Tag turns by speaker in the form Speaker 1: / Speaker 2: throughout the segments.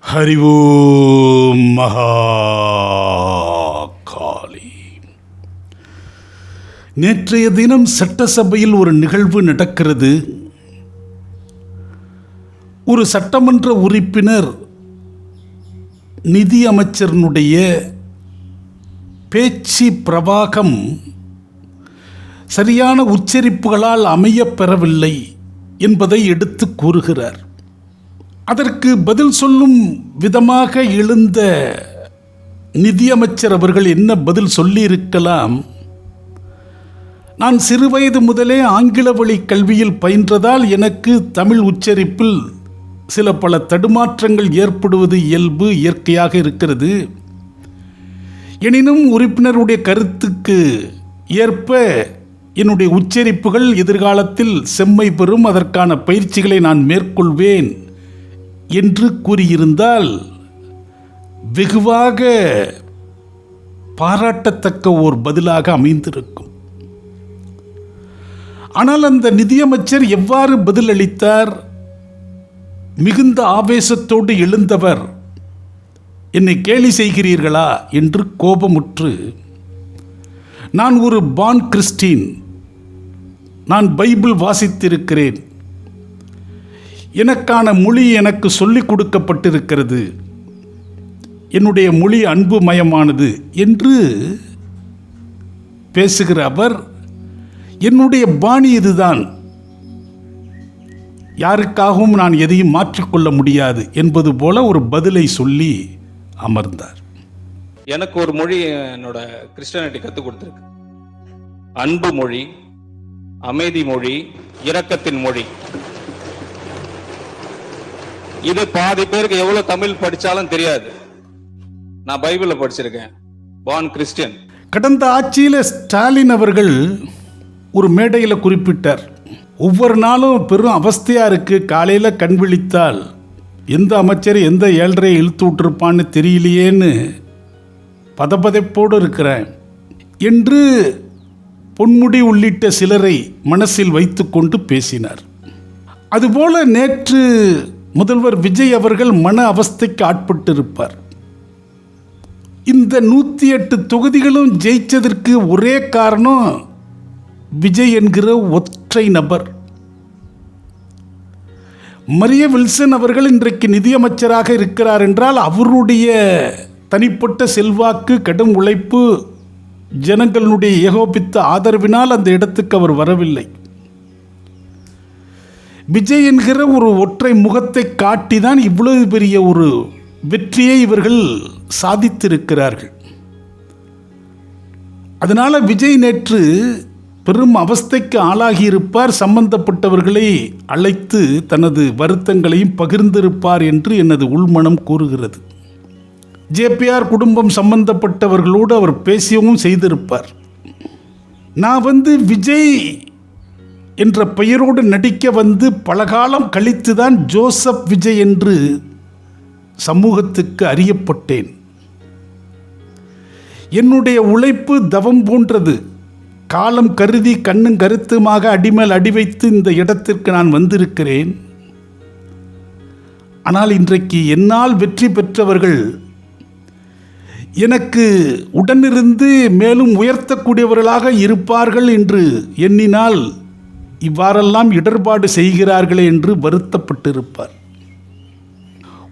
Speaker 1: ஹரி ஓம் மகா காளி. நேற்றைய தினம் சட்டசபையில் ஒரு நிகழ்வு நடக்கிறது. ஒரு சட்டமன்ற உறுப்பினர் நிதி அமைச்சரினுடைய பேச்சு பிரவாகம் சரியான உச்சரிப்புகளால் அமையப்பெறவில்லை என்பதை எடுத்து கூறுகிறார். அதற்கு பதில் சொல்லும் விதமாக எழுந்த நிதியமைச்சர் அவர்கள் என்ன பதில் சொல்லியிருக்கலாம்? நான் சிறுவயது முதலே ஆங்கில வழி கல்வியில் பயின்றதால் எனக்கு தமிழ் உச்சரிப்பில் சில பல தடுமாற்றங்கள் ஏற்படுவது இயல்பு, இயற்கையாக இருக்கிறது. எனினும் உறுப்பினருடைய கருத்துக்கு ஏற்ப என்னுடைய உச்சரிப்புகள் எதிர்காலத்தில் செம்மை பெறும், அதற்கான பயிற்சிகளை நான் மேற்கொள்வேன் என்று கூறியிருந்தால் வெகுவாக பாராட்டத்தக்க ஓர் பதிலாக அமைந்திருக்கும். ஆனால் அந்த நிதியமைச்சர் எவ்வாறு பதில் அளித்தார்? மிகுந்த ஆவேசத்தோடு எழுந்தவர், என்னை கேலி செய்கிறீர்களா என்று கோபமுற்று, நான் ஒரு பான் கிறிஸ்டின், நான் பைபிள் வாசித்திருக்கிறேன், எனக்கான மொழி எனக்கு சொல்லிக் கொடுக்கப்பட்டிருக்கிறது, என்னுடைய மொழி அன்புமயமானது என்று பேசுகிற அவர், என்னுடைய பாணி இதுதான், யாருக்காகவும் நான் எதையும் மாற்றிக்கொள்ள முடியாது என்பது போல ஒரு பதிலை சொல்லி அமர்ந்தார்.
Speaker 2: எனக்கு ஒரு மொழி என்னோட கிறிஸ்டியானிட்டி கற்றுக் கொடுத்துருக்கு. அன்பு மொழி, அமைதி மொழி, இரக்கத்தின் மொழி. இது பாதி பேருக்கு எவ்வளவு தமிழ் படிச்சாலும் தெரியாது. நான் பைபிள படிச்சிருக்கேன், பார்ன் கிறிஸ்டியன்.
Speaker 1: கடந்த ஆட்சியில் ஸ்டாலின் அவர்கள் ஒரு மேடையில் குறிப்பிட்டார், ஒவ்வொரு நாளும் பெரும் அவஸ்தையா இருக்கு, காலையில கண் விழித்தால் எந்த அமைச்சர் எந்த ஏழரை இழுத்து விட்டுருப்பான்னு தெரியலையேன்னு பதப்பதைப்போடு இருக்கிறேன் என்று பொன்முடி உள்ளிட்ட சிலரை மனசில் வைத்துக்கொண்டு பேசினார். அதுபோல நேற்று முதல்வர் விஜய் அவர்கள் மன அவஸ்தைக்கு ஆட்பட்டிருப்பார். இந்த 108 தொகுதிகளும் ஜெயிச்சதற்கு ஒரே காரணம் விஜய் என்கிற ஒற்றை நபர். மரிய வில்சன் அவர்கள் இன்றைக்கு நிதியமைச்சராக இருக்கிறார் என்றால் அவருடைய தனிப்பட்ட செல்வாக்கு, கடும் உழைப்பு, ஜனங்களுடைய ஏகோபித்த ஆதரவினால் அந்த இடத்துக்கு அவர் வரவில்லை. விஜய் என்கிற ஒரு ஒற்றை முகத்தை காட்டிதான் இவ்வளவு பெரிய ஒரு வெற்றியை இவர்கள் சாதித்திருக்கிறார்கள். அதனால விஜய் நேற்று பெரும் அவஸ்தைக்கு ஆளாகியிருப்பார். சம்பந்தப்பட்டவர்களை அழைத்து தனது வருத்தங்களையும் பகிர்ந்திருப்பார் என்று எனது உள்மனம் கூறுகிறது. ஜேபிஆர் குடும்பம் சம்பந்தப்பட்டவர்களோடு அவர் பேசியவும் செய்திருப்பார். நான் விஜய் என்ற பெயரோடு நடிக்க வந்து பல காலம் கழித்துதான் ஜோசப் விஜய் என்று சமூகத்துக்கு அறியப்பட்டேன். என்னுடைய உழைப்பு தவம் போன்றது. காலம் கருதி கண்ணும் கருத்துமாக அடிமேல் அடி வைத்து இந்த இடத்திற்கு நான் வந்திருக்கிறேன். ஆனால் இன்றைக்கு என்னால் வெற்றி பெற்றவர்கள் எனக்கு உடனிருந்து மேலும் உயர்த்தக்கூடியவர்களாக இருப்பார்கள் என்று எண்ணினால் இவ்வாறெல்லாம் இடர்பாடு செய்கிறார்களே என்று வருத்தப்பட்டிருப்பார்.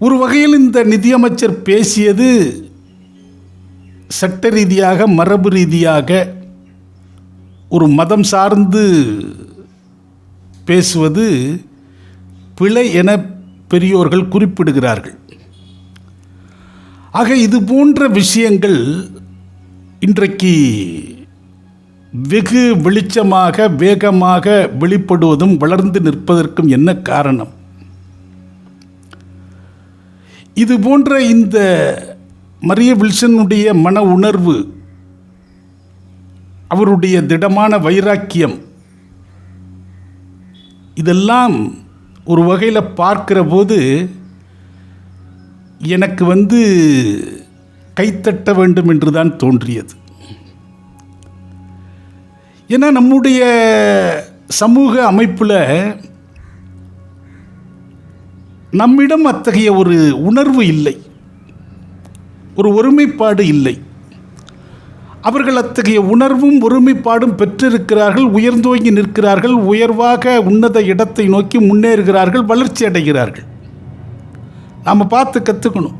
Speaker 1: ஒரு வகையில் இந்த நிதியமைச்சர் பேசியது சட்ட ரீதியாக, மரபு ரீதியாக ஒரு மதம் சார்ந்து பேசுவது பிழை என பெரியோர்கள் குறிப்பிடுகிறார்கள். ஆக இது போன்ற விஷயங்கள் இன்றைக்கு வெகு வெளிச்சமாக, வேகமாக வெளிப்படுவதும் வளர்ந்து நிற்பதற்கும் என்ன காரணம்? இது போன்ற இந்த மரிய வில்சனுடைய மன உணர்வு, அவருடைய திடமான வைராக்கியம், இதெல்லாம் ஒரு வகையில் பார்க்கிற போது எனக்கு கைத்தட்ட வேண்டும் என்று தான் தோன்றியது. ஏன்னா நம்முடைய சமூக அமைப்பில் நம்மிடம் அத்தகைய ஒரு உணர்வு இல்லை, ஒரு ஒருமைப்பாடு இல்லை. அவர்கள் அத்தகைய உணர்வும் ஒருமைப்பாடும் பெற்றிருக்கிறார்கள், உயர்ந்தோங்கி நிற்கிறார்கள், உயர்வாக உன்னத இடத்தை நோக்கி முன்னேறுகிறார்கள், வளர்ச்சி அடைகிறார்கள். நாம் பார்த்து கற்றுக்கணும்.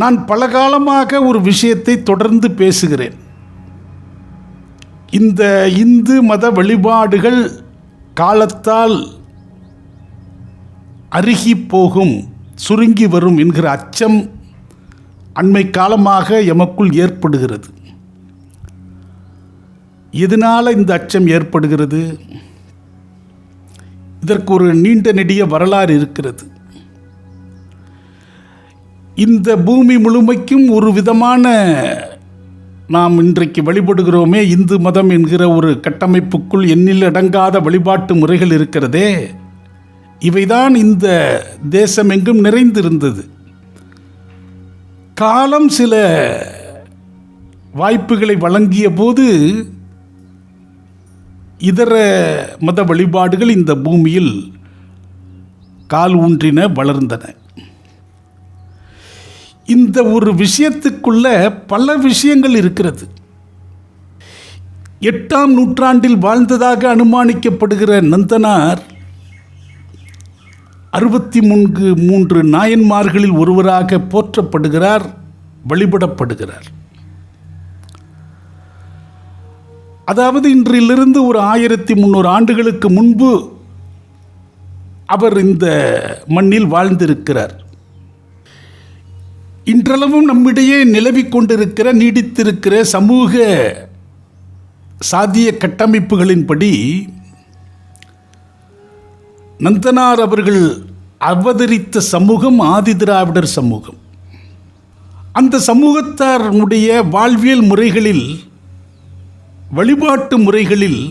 Speaker 1: நான் பல காலமாக ஒரு விஷயத்தை தொடர்ந்து பேசுகிறேன். இந்த இந்து மத வழிபாடுகள் காலத்தால் அருகி போகும், சுருங்கி வரும் என்கிற அச்சம் அண்மை காலமாக எமக்குள் ஏற்படுகிறது. எதனால் இந்த அச்சம் ஏற்படுகிறது? இதற்கு ஒரு நீண்ட நெடிய வரலாறு இருக்கிறது. இந்த பூமி முழுமைக்கும் ஒரு விதமான நாம் இன்றைக்கு வழிபடுகிறோமே இந்து மதம் என்கிற ஒரு கட்டமைப்புக்குள் எண்ணில் அடங்காத வழிபாட்டு முறைகள் இருக்கிறதே, இவைதான் இந்த தேசமெங்கும் நிறைந்திருந்தது. காலம் சில வாய்ப்புகளை வழங்கிய போது இதர மத வழிபாடுகள் இந்த பூமியில் கால் ஊன்றின, வளர்ந்தன. இந்த ஒரு விஷயத்துக்குள்ள பல விஷயங்கள் இருக்கிறது. 8ஆம் நூற்றாண்டில் வாழ்ந்ததாக அனுமானிக்கப்படுகிற நந்தனார் 63 நாயன்மார்களில் ஒருவராக போற்றப்படுகிறார், வழிபடப்படுகிறார். அதாவது இன்றிலிருந்து ஒரு 1300 ஆண்டுகளுக்கு முன்பு அவர் இந்த மண்ணில் வாழ்ந்திருக்கிறார். இன்றளவும் நம்மிடையே நிலவிக் கொண்டிருக்கிற நீடித்திருக்கிற சமூக சாதிய கட்டமைப்புகளின்படி நந்தனார் அவர்கள் அவதரித்த சமூகம் ஆதி திராவிடர் சமூகம். அந்த சமூகத்தாருடைய வாழ்வியல் முறைகளில், வழிபாட்டு முறைகளில்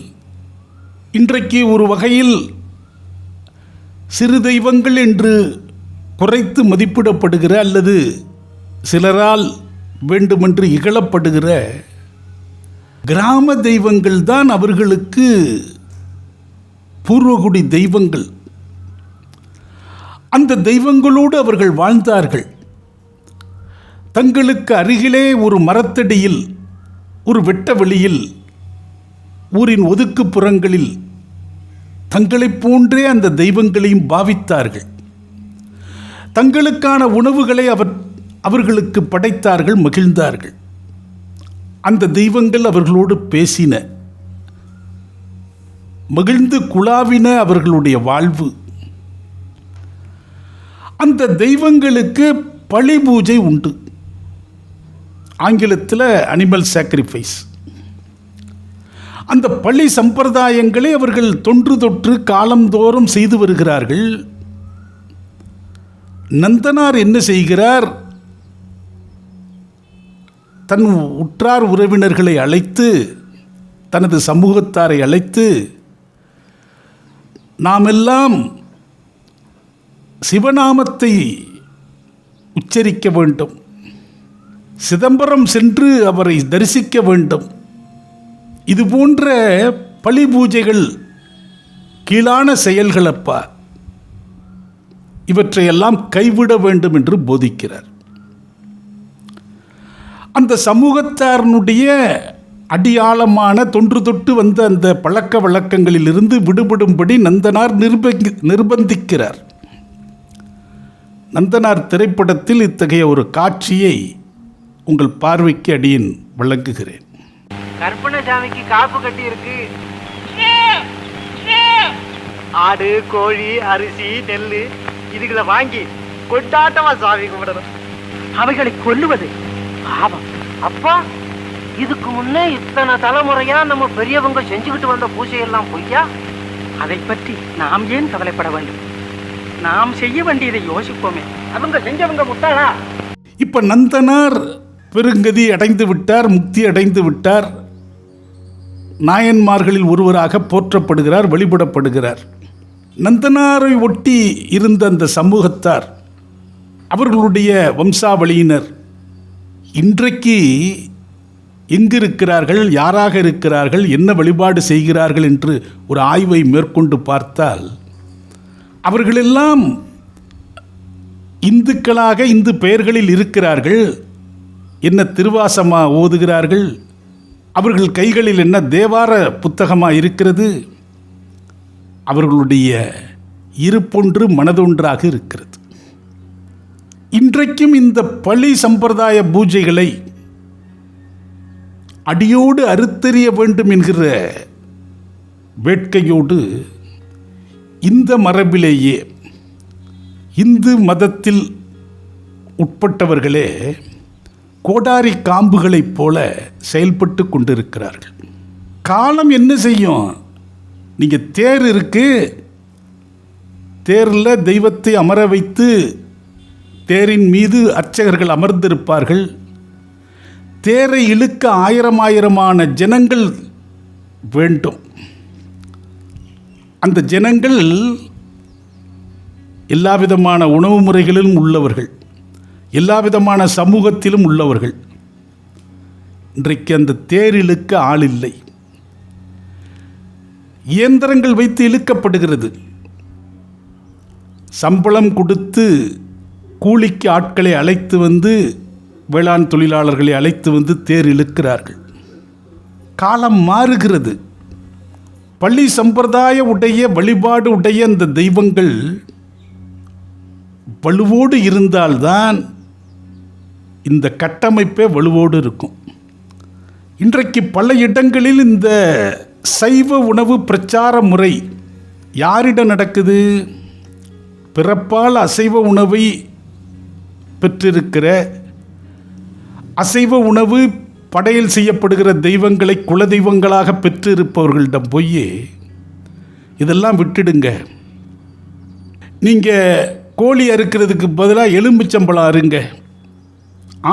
Speaker 1: இன்றைக்கு ஒரு வகையில் சிறு தெய்வங்கள் என்று குறைத்து மதிப்பிடப்படுகிற அல்லது சிலரால் வேண்டுமென்று இகழப்படுகிற கிராம தெய்வங்கள் தான் அவர்களுக்கு பூர்வகுடி தெய்வங்கள். அந்த தெய்வங்களோடு அவர்கள் வாழ்ந்தார்கள். தங்களுக்கு அருகிலே ஒரு மரத்தடியில், ஒரு வெட்ட வெளியில், ஊரின் ஒதுக்குப்புறங்களில் தங்களைப் போன்றே அந்த தெய்வங்களையும் பாவித்தார்கள். தங்களுக்கான உணவுகளை அவர்களுக்கு படைத்தார்கள், மகிழ்ந்தார்கள். அந்த தெய்வங்கள் அவர்களோடு பேசின, மகிழ்ந்து குழாவின அவர்களுடைய வாழ்வு. அந்த தெய்வங்களுக்கு பலி பூஜை உண்டு. ஆங்கிலத்தில் அனிமல் சாக்ரிஃபைஸ். அந்த பலி சம்பிரதாயங்களை அவர்கள் தொன்று தொற்று காலந்தோறும் செய்து வருகிறார்கள். நந்தனார் என்ன செய்கிறார்? தன் உற்றார் உறவினர்களை அழைத்து, தனது சமூகத்தாரை அழைத்து, நாமெல்லாம் சிவநாமத்தை உச்சரிக்க வேண்டும், சிதம்பரம் சென்று அவரை தரிசிக்க வேண்டும், இது போன்ற பலி பூஜைகள் கீழான செயல்களப்பா, இவற்றையெல்லாம் கைவிட வேண்டும் என்று போதிக்கிறார். அந்த சமூகத்தாரனுடைய அடியாளமான தொன்று தொட்டு வந்த அந்த பழக்க வழக்கங்களிலிருந்து விடுபடும்படி நந்தனார் நிர்பந்திக்கிறார். நந்தனார் திரைப்படத்தில் இத்தகைய ஒரு காட்சியை உங்கள் பார்வைக்கு அடியேன் வழங்குகிறேன்.
Speaker 3: கற்பனசாமிக்கு காப்பு கட்டி இருக்கு. ஆடு, கோழி, அரிசி, நெல்லு இதுகளை வாங்கி கொண்டாட்டமா சாமி கும்பிடணும். அவைகளை கொல்லுவது பாவம். அப்பா, இதுக்கு முன்னே இத்தனை தலைமுறையா நம்ம பெரியவங்க செஞ்சுக்கிட்டு வந்த பூஜையெல்லாம் பொய்யா? அதை பற்றி நாம் ஏன் கவலைப்பட வேண்டும்? நாம் செய்ய வேண்டியதை யோசிப்போமே. அவங்க செஞ்சவங்க முட்டாளா?
Speaker 1: இப்ப நந்தனார் பெருங்கதி அடைந்து விட்டார், முக்தி அடைந்து விட்டார், நாயன்மார்களில் ஒருவராக போற்றப்படுகிறார், வழிபடப்படுகிறார். நந்தனாரை ஒட்டி இருந்த அந்த சமூகத்தார், அவர்களுடைய வம்சாவளியினர் இன்றைக்கு எங்கு இருக்கிறார்கள், யாராக இருக்கிறார்கள், என்ன வழிபாடு செய்கிறார்கள் என்று ஒரு ஆய்வை மேற்கொண்டு பார்த்தால் அவர்களெல்லாம் இந்துக்களாக இந்து பெயர்களில் இருக்கிறார்கள். என்ன திருவாசமா ஓதுகிறார்கள், அவர்கள் கைகளில் என்ன தேவார புத்தகமாக இருக்கிறது. அவர்களுடைய இருப்பொன்று மனதொன்றாக இருக்கிறது. இன்றைக்கும் இந்த பழி சம்பிரதாய பூஜைகளை அடியோடு அறுத்தெறிய வேண்டும் என்கிற வேட்கையோடு இந்த மரபிலேயே இந்து மதத்தில் உட்பட்டவர்களே கோடாரி காம்புகளைப் போல செயல்பட்டு கொண்டிருக்கிறார்கள். காலம் என்ன செய்யும்? நீங்கள் தேர் இருக்கு, தேரில் தெய்வத்தை அமர வைத்து தேரின் மீது அர்ச்சகர்கள் அமர்ந்திருப்பார்கள். தேரை இழுக்க ஆயிரமான ஜனங்கள் வேண்டும். அந்த ஜனங்கள் எல்லா விதமான உணவு முறைகளிலும் உள்ளவர்கள், எல்லா விதமான சமூகத்திலும் உள்ளவர்கள். இன்றைக்கு அந்த தேர் இழுக்க ஆள் இல்லை. இயந்திரங்கள் வைத்து இழுக்கப்படுகிறது. சம்பளம் கொடுத்து கூலிக்கு ஆட்களை அழைத்து வந்து, வேளாண் தொழிலாளர்களை அழைத்து வந்து தேர் இழுக்கிறார்கள். காலம் மாறுகிறது. பள்ளி சம்பிரதாய உடைய வழிபாடு உடைய அந்த தெய்வங்கள் வலுவோடு இருந்தால்தான் இந்த கட்டமைப்பே வலுவோடு இருக்கும். இன்றைக்கு பல இடங்களில் இந்த சைவ உணவு பிரச்சார முறை யாரிடம் நடக்குது? பிறப்பால் அசைவ உணவை பெற்றிருக்கிற, அசைவ உணவு படையல் செய்யப்படுகிற தெய்வங்களை குலதெய்வங்களாக பெற்றிருப்பவர்களிடம் போய் இதெல்லாம் விட்டுடுங்க, நீங்கள் கோழி அறுக்கிறதுக்கு பதிலாக எலும்புச்சம்பழம் அருங்க,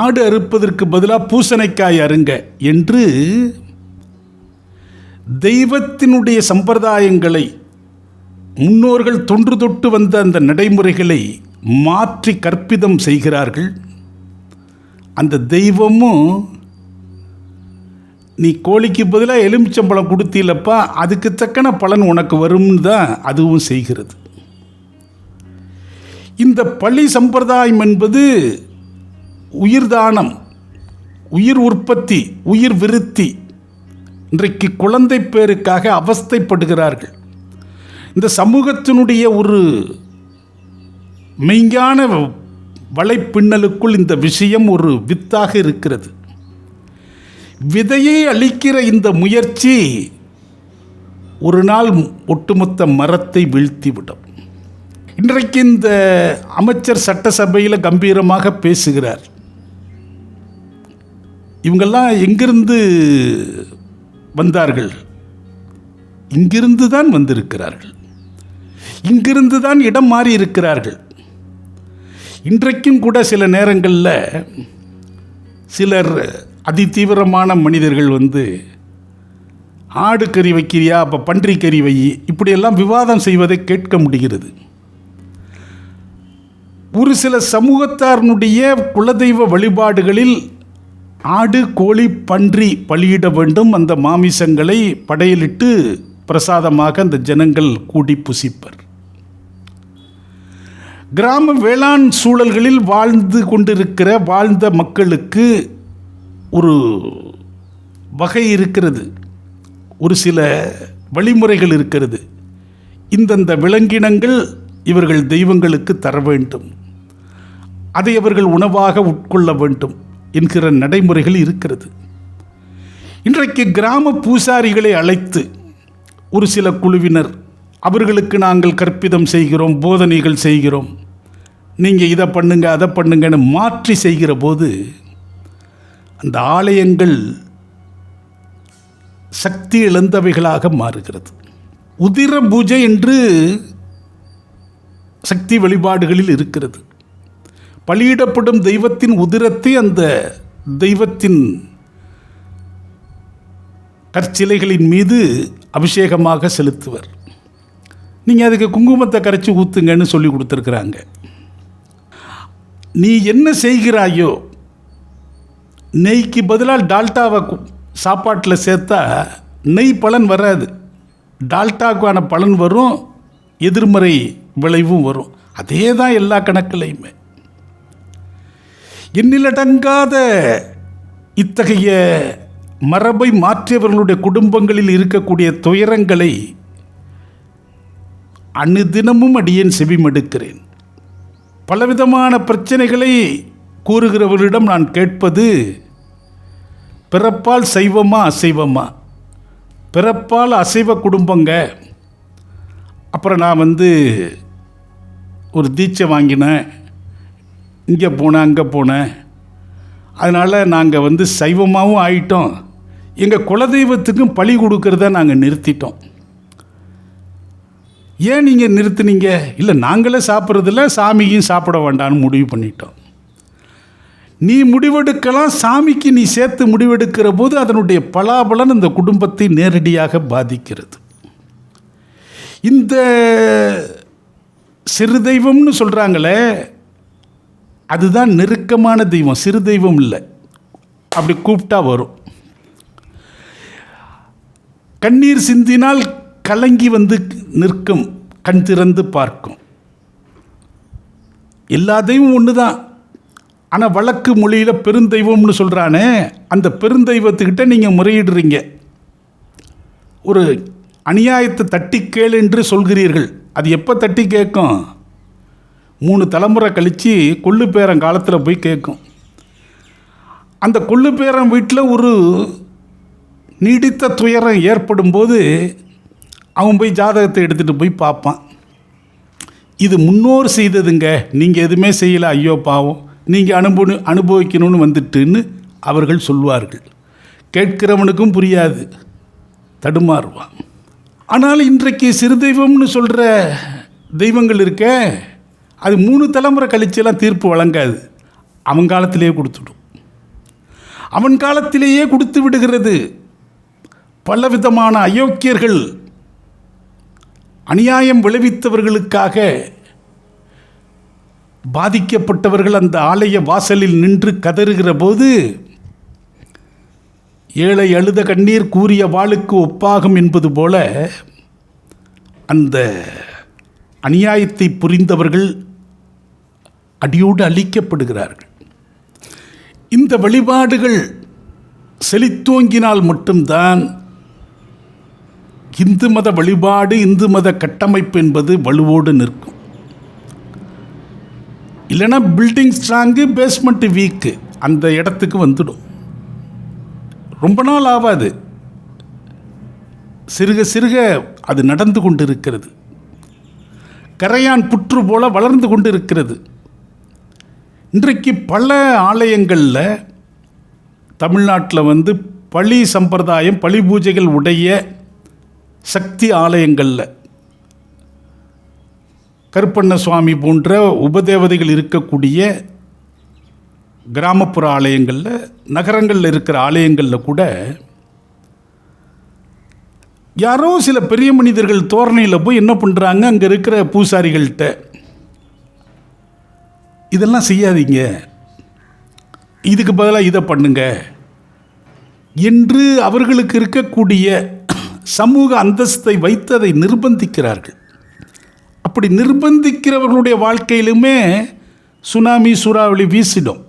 Speaker 1: ஆடு அறுப்பதற்கு பதிலாக பூசணைக்காய் அருங்க என்று தெய்வத்தினுடைய சம்பிரதாயங்களை, முன்னோர்கள் தொன்று தொட்டு வந்த அந்த நடைமுறைகளை மாற்றி கற்பிதம் செய்கிறார்கள். அந்த தெய்வமும் நீ கோழிக்கு பதிலாக எலுமிச்சம்பழம் கொடுத்தீலப்பா, அதுக்கு தக்கன பலன் உனக்கு வரும்னு தான் அதுவும் செய்கிறது. இந்த பழி சம்பிரதாயம் என்பது உயிர்தானம், உயிர் உற்பத்தி, உயிர் விருத்தி. இன்றைக்கு குழந்தை பேருக்காக அவஸ்தைப்படுகிறார்கள். இந்த சமூகத்தினுடைய ஒரு மெய்ஞான வலைப்பின்னலுக்குள் இந்த விஷயம் ஒரு வித்தாக இருக்கிறது. விதையை அளிக்கிற இந்த முயற்சி ஒரு நாள் ஒட்டுமொத்த மரத்தை வீழ்த்திவிடும். இன்றைக்கு இந்த அமைச்சர் சட்டசபையில் கம்பீரமாக பேசுகிறார். இவங்கெல்லாம் எங்கிருந்து வந்தார்கள்? இங்கிருந்து தான் வந்திருக்கிறார்கள், இங்கிருந்து தான் இடம் மாறி இருக்கிறார்கள். இன்றைக்கும் கூட சில நேரங்களில் சிலர் அதிதீவிரமான மனிதர்கள் வந்து ஆடு கறி வைக்கிறியா, அப்போ பன்றி கறி வை, இப்படியெல்லாம் விவாதம் செய்வதை கேட்க முடிகிறது. ஒரு சில சமூகத்தாரனுடைய குலதெய்வ வழிபாடுகளில் ஆடு, கோழி, பன்றி பலியிட வேண்டும். அந்த மாமிசங்களை படையலிட்டு பிரசாதமாக அந்த ஜனங்கள் கூடி புசிப்பர். கிராம வேளாண் சூழல்களில் வாழ்ந்த மக்களுக்கு ஒரு வகை இருக்கிறது, ஒரு சில வழிமுறைகள் இருக்கிறது. இந்தந்த விலங்கினங்கள் இவர்கள் தெய்வங்களுக்கு தர வேண்டும், அதை அவர்கள் உணவாக உட்கொள்ள வேண்டும் என்கிற நடைமுறைகள் இருக்கிறது. இன்றைக்கு கிராம பூசாரிகளை அழைத்து ஒரு சில குழுவினர், அவர்களுக்கு நாங்கள் கற்பிதம் செய்கிறோம், போதனைகள் செய்கிறோம், நீங்கள் இதை பண்ணுங்க அதை பண்ணுங்கன்னு மாற்றி செய்கிற போது அந்த ஆலயங்கள் சக்தி இழந்தவைகளாக மாறுகிறது. உதிர பூஜை என்று சக்தி வழிபாடுகளில் இருக்கிறது. பலியிடப்படும் தெய்வத்தின் உதிரத்தை அந்த தெய்வத்தின் கற்சிலைகளின் மீது அபிஷேகமாக செலுத்துவர். நீங்கள் அதுக்கு குங்குமத்தை கரைச்சி ஊற்றுங்கன்னு சொல்லி கொடுத்துருக்குறாங்க. நீ என்ன செய்கிறாயோ, நெய்க்கு பதிலாக டால்டாவை சாப்பாட்டில் சேர்த்தா நெய் பலன் வராது, டால்டாவுக்கான பலன் வரும், எதிர்மறை விளைவும் வரும். அதே தான் எல்லா கணக்குலையுமே. எண்ணிலடங்காத இத்தகைய மரபை மாற்றியவர்களுடைய குடும்பங்களில் இருக்கக்கூடிய துயரங்களை அனுதினமும் அடியேன் செவிமடுக்கிறேன். பலவிதமான பிரச்சனைகளை கூறுகிறவர்களிடம் நான் கேட்பது, பிறப்பால் சைவமா அசைவமா? பிறப்பால் அசைவ குடும்பங்க. அப்புறம் நான் ஒரு தீட்சை வாங்கினேன், இங்கே போனேன் அங்கே போனேன், அதனால் நாங்கள் சைவமாகவும் ஆயிட்டோம். எங்கள் குலதெய்வத்துக்கும் பலி கொடுக்கறத நாங்கள் நிறுத்திட்டோம். ஏன் நீங்கள் நிறுத்துனீங்க? இல்லை, நாங்களே சாப்பிட்றதில்ல, சாமியும் சாப்பிட வேண்டாம்னு முடிவு பண்ணிட்டோம். நீ முடிவெடுக்கலாம், சாமிக்கு நீ சேர்த்து முடிவெடுக்கிற போது அதனுடைய பலாபலன் இந்த குடும்பத்தை நேரடியாக பாதிக்கிறது. இந்த சிறு தெய்வம்னு சொல்கிறாங்களே, அதுதான் நெருக்கமான தெய்வம், சிறு தெய்வம் இல்லை. அப்படி கூப்பிட்டா வரும். கண்ணீர் சிந்தினால் கலங்கி நிற்கும், கண் திறந்து பார்க்கும். எல்லா தெய்வம் ஒன்று தான். ஆனால் வழக்கு மொழியில் பெருந்தெய்வம்னு சொல்கிறானே, அந்த பெருந்தெய்வத்துக்கிட்ட நீங்கள் முறையிடுறீங்க. ஒரு அநியாயத்தை தட்டி கேளு என்று சொல்கிறீர்கள். அது எப்போ தட்டி கேட்கும்? 3 தலைமுறை கழித்து கொள்ளு பேரன் காலத்தில் போய் கேட்கும். அந்த கொள்ளு பேரன் வீட்டில் ஒரு நீடித்த துயரம் ஏற்படும் போது அவன் போய் ஜாதகத்தை எடுத்துகிட்டு போய் பார்ப்பான். இது முன்னோர் செய்ததுங்க, நீங்கள் எதுவுமே செய்யலை, ஐயோ பாவம், நீங்கள் அனுபவிக்கணும்னு வந்துட்டுன்னு அவர்கள் சொல்வார்கள். கேட்கிறவனுக்கும் புரியாது, தடுமாறுவான். ஆனால் இன்றைக்கு சிறு தெய்வம்னு சொல்கிற தெய்வங்கள் இருக்க, அது 3 தலைமுறை கழிச்செல்லாம் தீர்ப்பு வழங்காது. அவன் காலத்திலேயே கொடுத்துடும். அவன் காலத்திலேயே கொடுத்து விடுகிறது. பலவிதமான அயோக்கியர்கள், அநியாயம் விளைவித்தவர்களுக்காக பாதிக்கப்பட்டவர்கள் அந்த ஆலய வாசலில் நின்று கதறுகிற போது, ஏழை அழுத கண்ணீர் கூறிய வாளுக்கு ஒப்பாகும் என்பது போல அந்த அநியாயத்தை புரிந்தவர்கள் அடியோடு அழிக்கப்படுகிறார்கள். இந்த வழிபாடுகள் செழித்தோங்கினால் மட்டும்தான் இந்து மத வழிபாடு, இந்து மத கட்டமைப்பு என்பது வலுவோடு நிற்கும். இல்லைன்னா பில்டிங் ஸ்ட்ராங்கு, பேஸ்மெண்ட்டு வீக்கு, அந்த இடத்துக்கு வந்துடும். ரொம்ப நாள் ஆகாது, சிறுக சிறுக அது நடந்து கொண்டு இருக்கிறது. கரையான் புற்று போல வளர்ந்து கொண்டு இருக்கிறது. இன்றைக்கு பல ஆலயங்களில் தமிழ்நாட்டில் பழி சம்பிரதாயம், பழி பூஜைகள் உடைய சக்தி ஆலயங்களில் கருப்பண்ண சுவாமி போன்ற உபதேவதைகள் இருக்கக்கூடிய கிராமப்புற ஆலயங்களில், நகரங்களில் இருக்கிற ஆலயங்களில் கூட யாரோ சில பெரிய மனிதர்கள் தோரணையில் போய் என்ன பண்ணுறாங்க, அங்கே இருக்கிற பூசாரிகள்கிட்ட, இதெல்லாம் செய்யாதீங்க, இதுக்கு பதிலாக இதை பண்ணுங்க என்று அவர்களுக்கு இருக்கக்கூடிய சமூக அந்தஸ்தை வைத்து அதை நிர்பந்திக்கிறார்கள். அப்படி நிர்பந்திக்கிறவர்களுடைய வாழ்க்கையிலுமே சுனாமி, சூறாவளி வீசிடும்.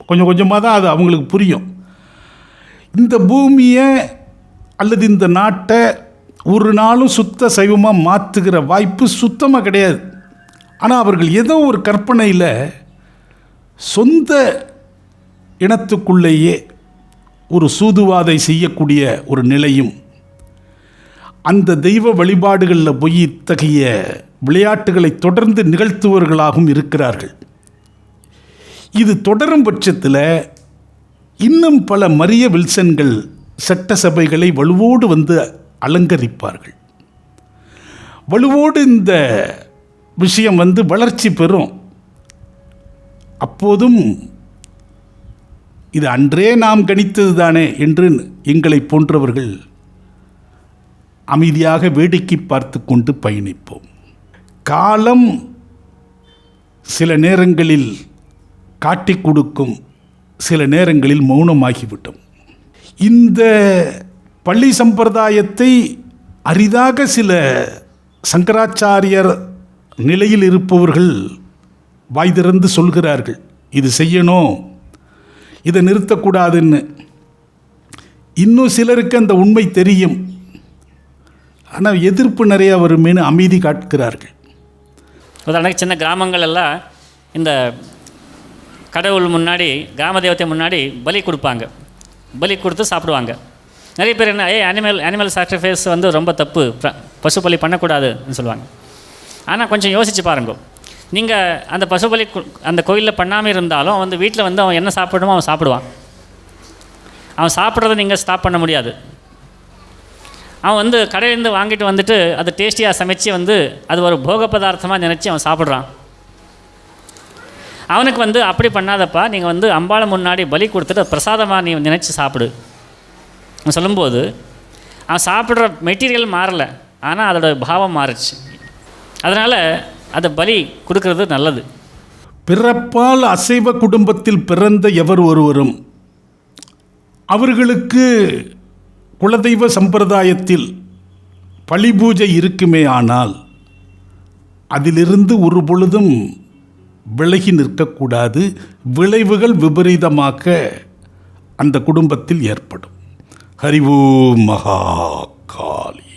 Speaker 1: கொஞ்சம் கொஞ்சமாக தான் அது அவங்களுக்கு புரியும். இந்த பூமியை அல்லது இந்த நாட்டை ஒரு நாளும் சுத்த சைவமாக மாற்றுகிற வாய்ப்பு சுத்தமாக கிடையாது. ஆனால் அவர்கள் ஏதோ ஒரு கற்பனையில் சொந்த இனத்துக்குள்ளேயே ஒரு சூதுவாதை செய்யக்கூடிய ஒரு நிலையும், அந்த தெய்வ வழிபாடுகளில் போய் இத்தகைய விளையாட்டுகளை தொடர்ந்து நிகழ்த்துவர்களாகவும் இருக்கிறார்கள். இது தொடரும் பட்சத்தில் இன்னும் பல மரிய வில்சன்கள் சட்டசபைகளை வலுவோடு அலங்கரிப்பார்கள். வலுவோடு இந்த விஷயம் வளர்ச்சி பெறும். அப்போதும் இது அன்றே நாம் கணித்தது தானே என்று எங்களை போன்றவர்கள் அமைதியாக வேடிக்கை பார்த்து கொண்டு பயணிப்போம். காலம் சில நேரங்களில் காட்டி கொடுக்கும், சில நேரங்களில் மௌனமாகிவிட்டோம். இந்த பள்ளி சம்பிரதாயத்தை அரிதாக சில சங்கராச்சாரியர் நிலையில் இருப்பவர்கள் வாய் திறந்து சொல்கிறார்கள், இது செய்யணும், இதை நிறுத்தக்கூடாதுன்னு. இன்னும் சிலருக்கு அந்த உண்மை தெரியும், ஆனால் எதிர்ப்பு நிறையா வருமேனு அமைதி காட்டுகிறார்கள்.
Speaker 4: உதாரணத்துக்கு சின்ன கிராமங்கள் எல்லாம் இந்த கடவுள் முன்னாடி, கிராம தேவத்தை முன்னாடி பலி கொடுப்பாங்க. பலி கொடுத்து சாப்பிடுவாங்க. நிறைய பேர் என்ன, அனிமல் சாக்ரிஃபைஸ் வந்து ரொம்ப தப்பு, பசு பலி பண்ணக்கூடாதுன்னு சொல்லுவாங்க. ஆனால் கொஞ்சம் யோசித்து பாருங்க, நீங்கள் அந்த பசு பலி அந்த கோயிலில் பண்ணாமல் இருந்தாலும் வந்து வீட்டில் வந்து அவன் என்ன சாப்பிடணுமோ அவன் சாப்பிடுவான். அவன் சாப்பிட்றத நீங்கள் ஸ்டாப் பண்ண முடியாது. அவன் வந்து கடையிலேருந்து வாங்கிட்டு வந்துட்டு அது டேஸ்டியாக சமைச்சு வந்து அது ஒரு போக பதார்த்தமாக நினச்சி அவன் சாப்பிட்றான். அவனுக்கு வந்து அப்படி பண்ணாதப்பா, நீங்கள் வந்து அம்பாளை முன்னாடி பலி கொடுத்துட்டு பிரசாதமாக நீ நினச்சி சாப்பிடு சொல்லும்போது அவன் சாப்பிட்ற மெட்டீரியல் மாறலை, ஆனால் அதோட பாவம் மாறிடுச்சு. அதனால் அதை பலி கொடுக்கறது நல்லது.
Speaker 1: பிறப்பால் அசைவ குடும்பத்தில் பிறந்த எவர் ஒருவரும் அவர்களுக்கு குலதெய்வ சம்பிரதாயத்தில் பலி பூஜை இருக்குமே, ஆனால் அதிலிருந்து ஒரு பொழுதும் விலகி நிற்கக்கூடாது. விளைவுகள் விபரீதமாக அந்த குடும்பத்தில் ஏற்படும். ஹரி ஓம் மகா காளி.